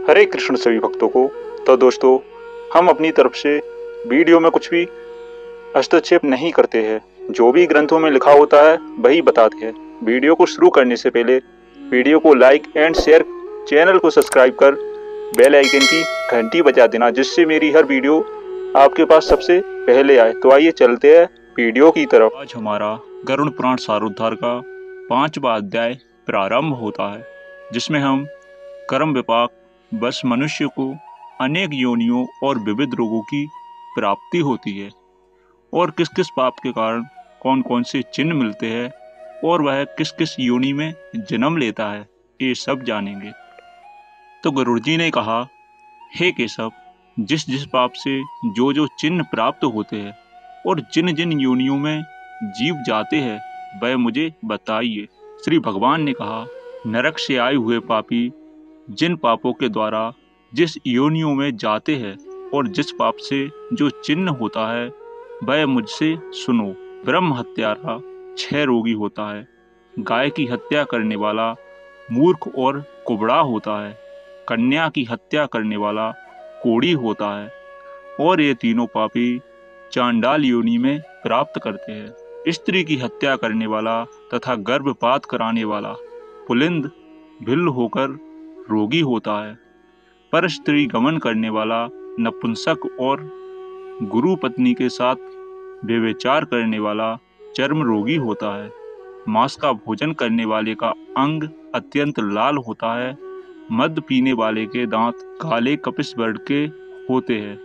हरे कृष्ण सभी भक्तों को। तो दोस्तों, हम अपनी तरफ से वीडियो में कुछ भी हस्तक्षेप नहीं करते हैं। जो भी ग्रंथों में लिखा होता है वही बताते हैं। वीडियो को शुरू करने से पहले वीडियो को लाइक एंड शेयर, चैनल को सब्सक्राइब कर बेल आइकन की घंटी बजा देना, जिससे मेरी हर वीडियो आपके पास सबसे पहले आए। तो आइए चलते हैं वीडियो की तरफ। आज हमारा गरुड़ पुराण सारोद्धार का 5वां अध्याय प्रारंभ होता है, जिसमें हम कर्म विपाक बस मनुष्य को अनेक योनियों और विविध रोगों की प्राप्ति होती है, और किस किस पाप के कारण कौन कौन से चिन्ह मिलते हैं, और वह किस किस योनि में जन्म लेता है, ये सब जानेंगे। तो गरुड़ जी ने कहा, हे केशव, जिस जिस पाप से जो जो चिन्ह प्राप्त होते हैं और जिन जिन योनियों में जीव जाते हैं, वह मुझे बताइए। श्री भगवान ने कहा, नरक से आए हुए पापी जिन पापों के द्वारा जिस योनियों में जाते हैं और जिस पाप से जो चिन्ह होता है, वह मुझसे सुनो। ब्रह्म हत्यारा 6 रोगी होता है। गाय की हत्या करने वाला मूर्ख और कुबड़ा होता है। कन्या की हत्या करने वाला कोढ़ी होता है। और ये तीनों पापी चांडाल योनि में प्राप्त करते हैं। स्त्री की हत्या करने वाला तथा गर्भपात कराने वाला पुलिंद भिल्ल होकर रोगी होता है। पर स्त्री गमन करने वाला नपुंसक और गुरु पत्नी के साथ व्यभिचार करने वाला चर्म रोगी होता है। मांस का भोजन करने वाले का अंग अत्यंत लाल होता है। मद पीने वाले के दांत काले कपिस वर्ण के होते हैं।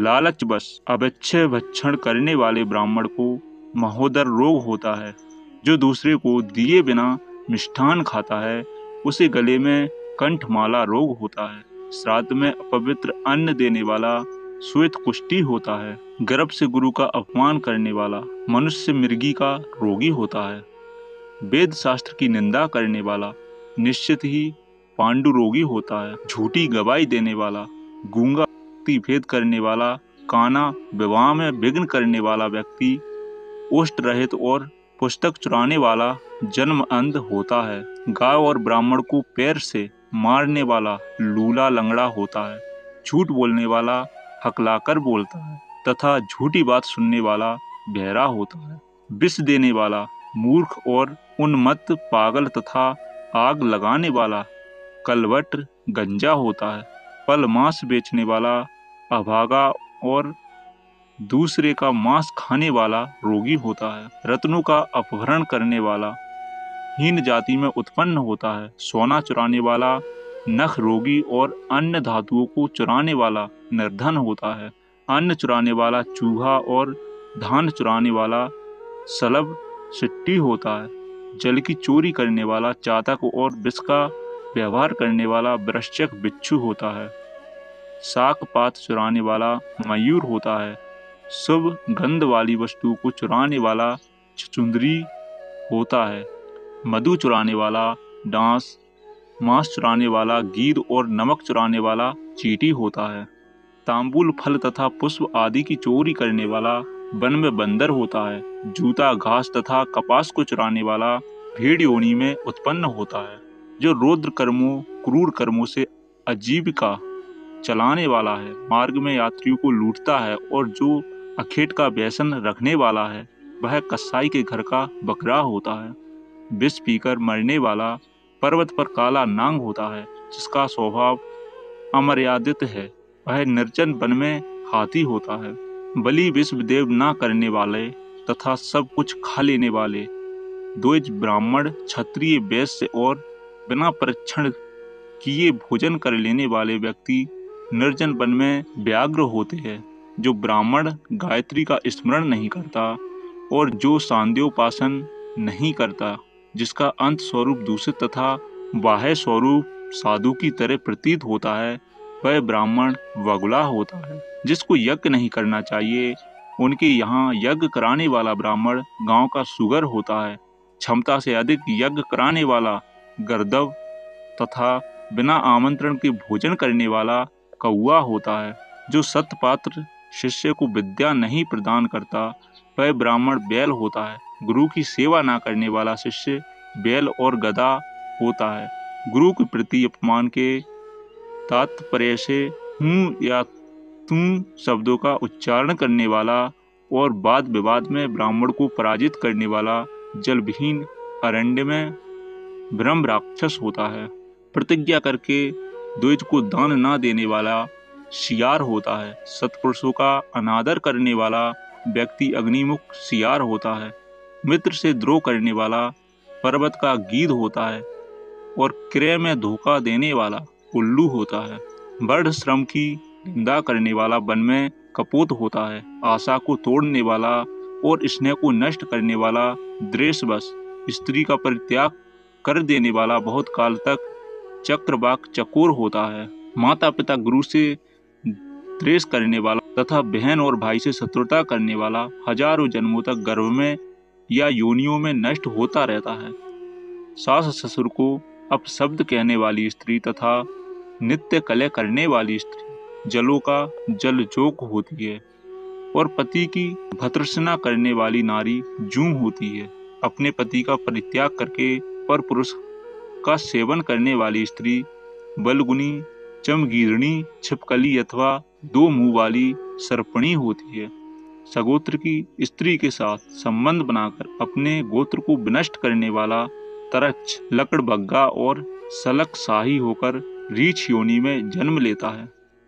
लालच बस अभक्षय भक्षण करने वाले ब्राह्मण को महोदर रोग होता है। जो दूसरे को दिए बिना मिष्ठान खाता है, उसे गले में कंठमाला रोग होता है। श्राद्ध में अपवित्र अन्न देने वाला श्वेत कुष्ठी होता है। गर्भ से गुरु का अपमान करने वाला मनुष्य मृगी का रोगी होता है। वेद शास्त्र की निंदा करने वाला निश्चित ही पांडु रोगी होता है। झूठी गवाही देने वाला, गूंगा भेद करने वाला, काना, विवाह में विघ्न करने वाला व्यक्ति, ओष्ठ रहित और पुस्तक चुराने वाला जन्म अंध होता है। गाय और ब्राह्मण को पैर से मारने वाला लूला लंगड़ा होता है। झूठ बोलने वाला हकलाकर बोलता है तथा झूठी बात सुनने वाला बहरा होता है। विष देने वाला मूर्ख और उन्मत्त पागल तथा आग लगाने वाला कलवट गंजा होता है। फल मांस बेचने वाला अभागा और दूसरे का मांस खाने वाला रोगी होता है। रत्नों का अपहरण करने वाला हीन जाति में उत्पन्न होता है। सोना चुराने वाला नख रोगी और अन्य धातुओं को चुराने वाला निर्धन होता है। अन्न चुराने वाला चूहा और धान चुराने वाला सलभ सिट्टी होता है। जल की चोरी करने वाला चातक और विष का व्यवहार करने वाला वृश्चिक बिच्छू होता है। शाक पात चुराने वाला मयूर होता है। शुभ गंध वाली वस्तु को चुराने वाला चुचुंदरी होता है। मधु चुराने वाला डांस, मांस चुराने वाला गीद और नमक चुराने वाला चींटी होता है। तांबूल फल तथा पुष्प आदि की चोरी करने वाला वन में बंदर होता है। जूता घास तथा कपास को चुराने वाला भेड़ योनि में उत्पन्न होता है। जो रौद्र कर्मों क्रूर कर्मों से आजीविका चलाने वाला है, मार्ग में यात्रियों को लूटता है, और जो अखेट का व्यसन रखने वाला है, वह कसाई के घर का बकरा होता है। विष पीकर मरने वाला पर्वत पर काला नांग होता है, जिसका स्वभाव अमर्यादित है। वह निर्जन वन में हाथी होता है। बलि विश्व देव न करने वाले तथा सब कुछ खा लेने वाले द्विज ब्राह्मण, क्षत्रिय, वैश्य और बिना परीक्षण किए भोजन कर लेने वाले व्यक्ति निर्जन वन में व्याघ्र होते हैं। जो ब्राह्मण गायत्री का स्मरण नहीं करता और जो सांध्योपासन नहीं करता, जिसका अंत स्वरूप दूषित तथा बाह्य स्वरूप साधु की तरह प्रतीत होता है, वह ब्राह्मण वगुला होता है। जिसको यज्ञ नहीं करना चाहिए, उनके यहाँ यज्ञ कराने वाला ब्राह्मण गांव का सुगर होता है। क्षमता से अधिक यज्ञ कराने वाला गर्दव तथा बिना आमंत्रण के भोजन करने वाला कौआ होता है। जो सतपात्र शिष्य को विद्या नहीं प्रदान करता, वह ब्राह्मण बैल होता है। गुरु की सेवा न करने वाला शिष्य बैल और गधा होता है। गुरु के प्रति अपमान के तात्पर्य से हूँ या तुम शब्दों का उच्चारण करने वाला और वाद विवाद में ब्राह्मण को पराजित करने वाला जलविहीन अरण्य में ब्रह्म राक्षस होता है। प्रतिज्ञा करके द्विज को दान न देने वाला शियार होता है। सत्पुरुषों का अनादर करने वाला व्यक्ति अग्निमुख शियार होता है। मित्र से द्रोह करने वाला पर्वत का गीध होता है और क्रय में धोखा देने वाला उल्लू होता है। बढ़ श्रम की निंदा करने वाला वन में कपोत होता है। आशा को तोड़ने वाला और स्नेह को नष्ट करने वाला द्वेषवश स्त्री का परित्याग कर देने वाला बहुत काल तक चक्रवाक चकोर होता है। माता पिता गुरु से द्वेष करने वाला तथा बहन और भाई से शत्रुता करने वाला हजारों जन्मों तक गर्भ में या योनियों में नष्ट होता रहता है। सास ससुर को अपशब्द कहने वाली स्त्री तथा नित्य कलह करने वाली स्त्री जलों का जल जोक होती है और पति की भर्त्सना करने वाली नारी जूं होती है। अपने पति का परित्याग करके पर पुरुष का सेवन करने वाली स्त्री बलगुनी, चमगीरणी, छिपकली अथवा दो मुंह वाली सर्पणी होती है। सगोत्र की स्त्री के साथ संबंध बनाकर अपने गोत्र को विनष्ट करने वाला तरक्ष, लकड़बग्गा और सलक शाही होकर रीछ योनि में जन्म लेता है।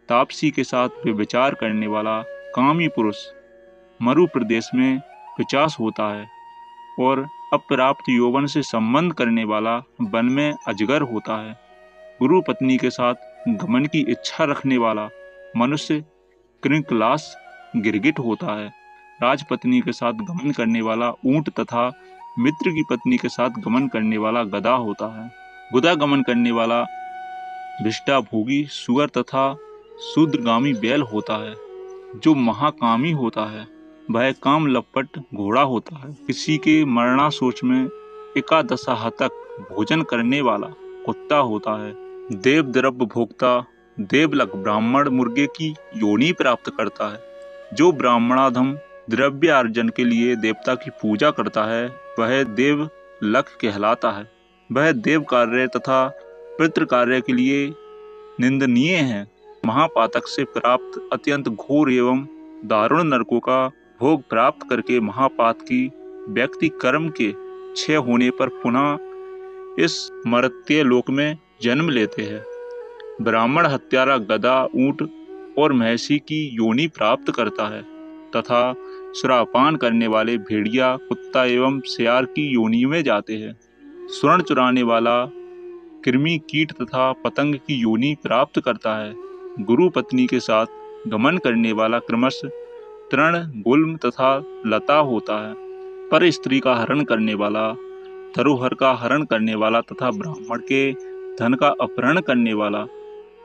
तापसी के साथ व्यभिचार करने वाला कामी पुरुष मरु प्रदेश में पिचास होता है और अप्राप्त यौवन से संबंध करने वाला वन में अजगर होता है। गुरु पत्नी के साथ गमन की इच्छा रखने वाला मनुष्य कृंकलास गिरगिट होता है। राजपत्नी के साथ गमन करने वाला ऊंट तथा मित्र की पत्नी के साथ गमन करने वाला गधा होता है। गुदा गमन करने वाला विष्टाभोगी सुअर तथा शूद्रगामी बैल होता है। जो महाकामी होता है वह काम लपट घोड़ा होता है। किसी के मरणासोच में एकादशाह तक भोजन करने वाला कुत्ता होता है। देव द्रव्य भोक्ता देवलक ब्राह्मण मुर्गे की योनि प्राप्त करता है। जो ब्राह्मणाधम द्रव्यार्जन के लिए देवता की पूजा करता है वह देवलक कहलाता है। वह देव कार्य तथा पितृ कार्य के लिए निंदनीय है। महापातक से प्राप्त अत्यंत घोर एवं दारुण नरकों का भोग प्राप्त करके महापात की व्यक्ति कर्म के क्षय होने पर पुनः इस मर्त्य लोक में जन्म लेते हैं। ब्राह्मण हत्यारा गधा, ऊंट और महिषी की योनि प्राप्त करता है तथा सुरापान करने वाले भेड़िया, कुत्ता एवं सियार की योनि में जाते हैं। स्वर्ण चुराने वाला कृमि, कीट तथा पतंग की योनि प्राप्त करता है। गुरु पत्नी के साथ गमन करने वाला क्रमश तृण, गुल्म तथा लता होता है। पर स्त्री का हरण करने वाला, धरोहर का हरण करने वाला तथा ब्राह्मण के धन का अपहरण करने वाला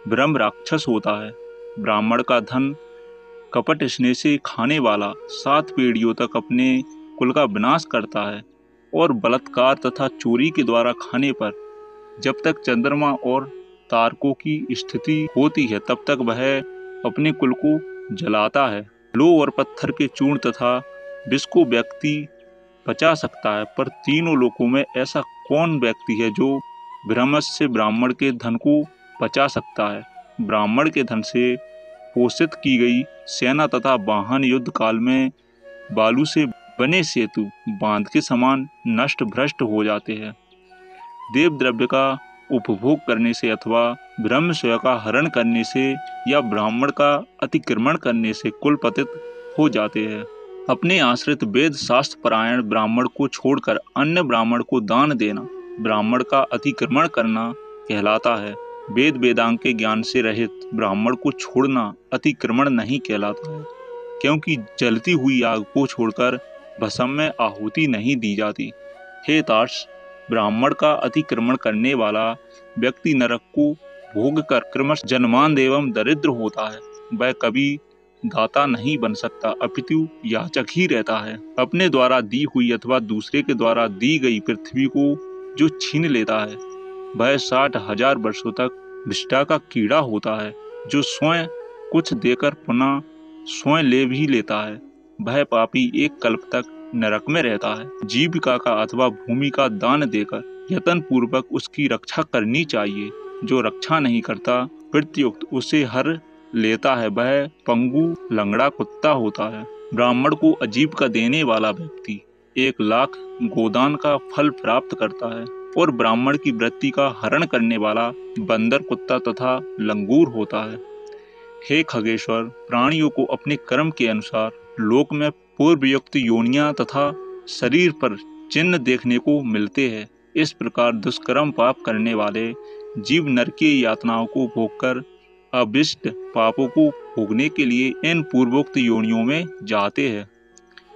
ब्रह्म राक्षस होता है। ब्राह्मण का धन कपट स्नेह से खाने वाला 7 पीढ़ियों तक अपने कुल का विनाश करता है और बलात्कार तथा चोरी के द्वारा खाने पर जब तक चंद्रमा और तारकों की स्थिति होती है तब तक वह अपने कुल को जलाता है। लो और पत्थर के चूर्ण तथा विष को व्यक्ति बचा सकता है, पर तीनों लोकों में ऐसा कौन व्यक्ति है जो ब्रह्मस से ब्राह्मण के धन को बचा सकता है। ब्राह्मण के धन से पोषित की गई सेना तथा वाहन युद्ध काल में बालू से बने सेतु बांध के समान नष्ट भ्रष्ट हो जाते हैं। देव द्रव्य का उपभोग करने से अथवा ब्रह्म स्वयं का हरण करने से या ब्राह्मण का अतिक्रमण करने से कुल पतित हो जाते हैं। अपने आश्रित वेद शास्त्र परायण ब्राह्मण को छोड़कर अन्य ब्राह्मण को दान देना ब्राह्मण का अतिक्रमण करना कहलाता है। वेद वेदांग के ज्ञान से रहित ब्राह्मण को छोड़ना अतिक्रमण नहीं कहलाता है, क्योंकि जलती हुई आग को छोड़कर भस्म में आहुति नहीं दी जाती। हे तार्क्ष, ब्राह्मण का अतिक्रमण करने वाला व्यक्ति नरक को भोग कर क्रमश जन्मांध एवं दरिद्र होता है। वह कभी दाता नहीं बन सकता, अपितु याचक ही रहता है। अपने द्वारा दी हुई अथवा दूसरे के द्वारा दी गई पृथ्वी को जो छीन लेता है वह 60,000 वर्षों तक विष्टा का कीड़ा होता है। जो स्वयं कुछ देकर पुनः स्वयं ले भी लेता है वह पापी एक कल्प तक नरक में रहता है। जीविका का अथवा भूमि का दान देकर यत्न पूर्वक उसकी रक्षा करनी चाहिए। जो रक्षा नहीं करता प्रत्युक्त उसे हर लेता है वह पंगु लंगड़ा कुत्ता होता है। ब्राह्मण को आजीविका देने वाला व्यक्ति 1 लाख गोदान का फल प्राप्त करता है और ब्राह्मण की वृत्ति का हरण करने वाला बंदर कुत्ता तथा लंगूर होता है। हे खगेश्वर, प्राणियों को अपने कर्म के अनुसार लोक में पूर्वयुक्त योनियां तथा शरीर पर चिन्ह देखने को मिलते हैं। इस प्रकार दुष्कर्म पाप करने वाले जीव नरकीय यातनाओं को भोगकर अभिष्ट पापों को भोगने के लिए इन पूर्वोक्त योनियों में जाते हैं।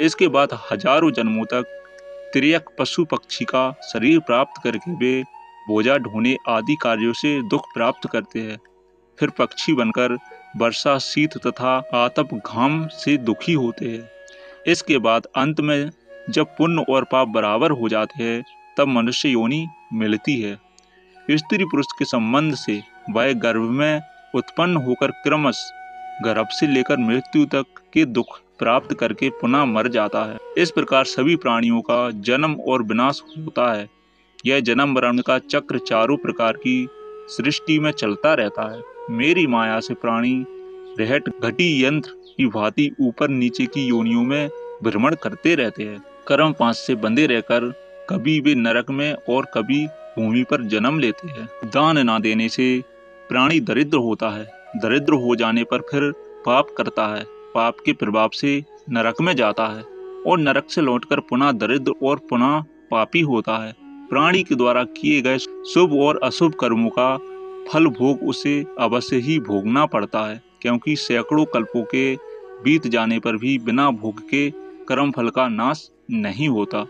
इसके बाद हजारों जन्मों तक तिर्यक पशु पक्षी का शरीर प्राप्त करके वे बोझा ढोने आदि कार्यों से दुख प्राप्त करते हैं। फिर पक्षी बनकर वर्षा शीत तथा आतप घाम से दुखी होते हैं। इसके बाद अंत में जब पुण्य और पाप बराबर हो जाते हैं तब मनुष्य योनि मिलती है। स्त्री पुरुष के संबंध से वह गर्भ में उत्पन्न होकर क्रमश गर्भ से लेकर मृत्यु तक के दुख प्राप्त करके पुनः मर जाता है। इस प्रकार सभी प्राणियों का जन्म और विनाश होता है। यह जन्म मरण का चक्र चारों प्रकार की सृष्टि में चलता रहता है। मेरी माया से प्राणी रहट घटी यंत्र की भांति ऊपर नीचे की योनियों में भ्रमण करते रहते हैं। कर्म पाश से बंधे रहकर कभी वे नरक में और कभी भूमि पर जन्म लेते हैं। दान ना देने से प्राणी दरिद्र होता है। दरिद्र हो जाने पर फिर पाप करता है। पाप के प्रभाव से नरक में जाता है और नरक से लौटकर पुनः दरिद्र और पुनः पापी होता है। प्राणी के द्वारा किए गए शुभ और अशुभ कर्मों का फल भोग उसे अवश्य ही भोगना पड़ता है, क्योंकि सैकड़ों कल्पों के बीत जाने पर भी बिना भोग के कर्म फल का नाश नहीं होता।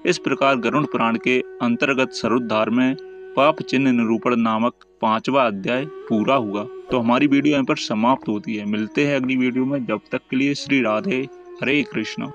इस प्रकार गरुड़ पुराण के अंतर्गत सरोद्धार में पाप चिन्ह निरूपण नामक 5वां अध्याय पूरा हुआ। तो हमारी वीडियो यहाँ पर समाप्त होती है। मिलते हैं अगली वीडियो में। जब तक के लिए श्री राधे, हरे कृष्ण।